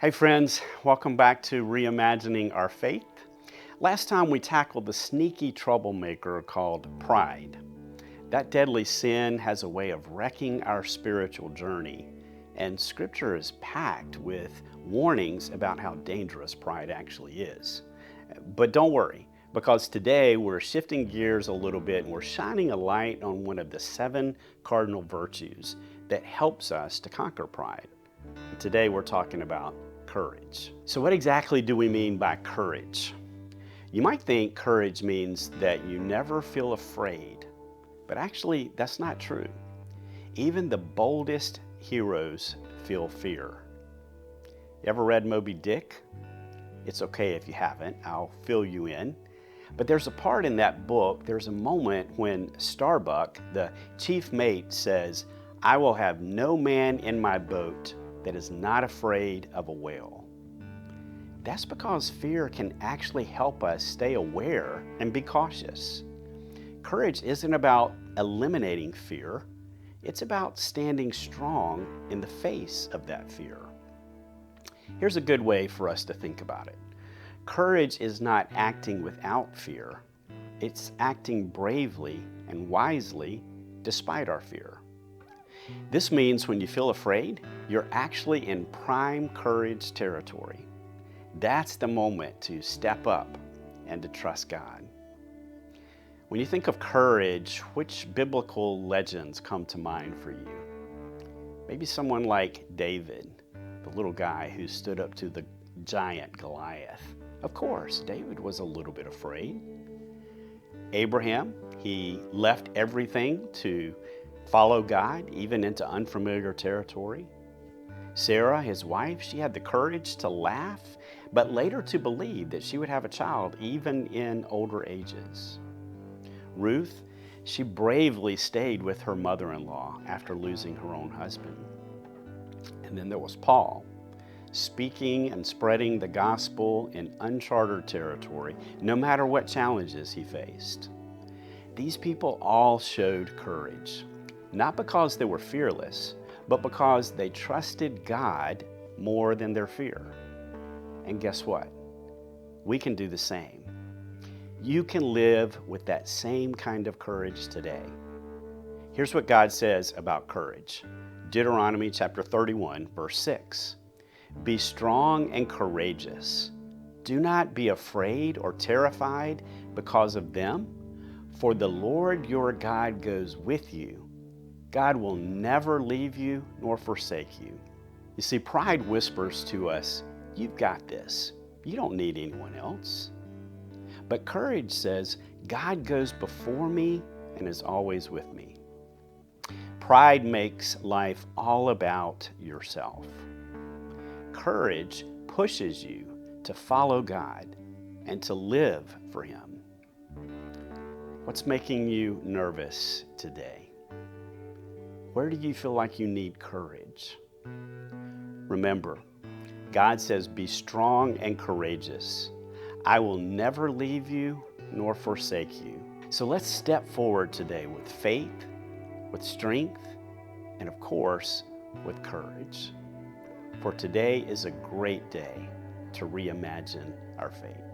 Hey friends, welcome back to Reimagining Our Faith. Last time we tackled the sneaky troublemaker called pride. That deadly sin has a way of wrecking our spiritual journey, and Scripture is packed with warnings about how dangerous pride actually is. But don't worry, because today we're shifting gears a little bit and we're shining a light on one of the 7 cardinal virtues that helps us to conquer pride. Today we're talking about courage. So what exactly do we mean by courage? You might think courage means that you never feel afraid, but actually that's not true. Even the boldest heroes feel fear. You ever read Moby Dick? It's okay if you haven't, I'll fill you in. But there's a part in that book, there's a moment when Starbuck, the chief mate, says, "I will have no man in my boat that is not afraid of a whale." That's because fear can actually help us stay aware and be cautious. Courage isn't about eliminating fear, it's about standing strong in the face of that fear. Here's a good way for us to think about it. Courage is not acting without fear, it's acting bravely and wisely despite our fear. This means when you feel afraid, you're actually in prime courage territory. That's the moment to step up and to trust God. When you think of courage, which biblical legends come to mind for you? Maybe someone like David, the little guy who stood up to the giant Goliath. Of course, David was a little bit afraid. Abraham, he left everything to follow God, even into unfamiliar territory. Sarah, his wife, she had the courage to laugh, but later to believe that she would have a child even in older ages. Ruth, she bravely stayed with her mother-in-law after losing her own husband. And then there was Paul, speaking and spreading the gospel in uncharted territory, no matter what challenges he faced. These people all showed courage. Not because they were fearless, but because they trusted God more than their fear. And guess what? We can do the same. You can live with that same kind of courage today. Here's what God says about courage. Deuteronomy chapter 31, verse 6. "Be strong and courageous. Do not be afraid or terrified because of them, for the Lord your God goes with you. God will never leave you nor forsake you." You see, pride whispers to us, "You've got this. You don't need anyone else." But courage says, "God goes before me and is always with me." Pride makes life all about yourself. Courage pushes you to follow God and to live for Him. What's making you nervous today? Where do you feel like you need courage? Remember, God says, "Be strong and courageous. I will never leave you nor forsake you." So let's step forward today with faith, with strength, and of course, with courage. For today is a great day to reimagine our faith.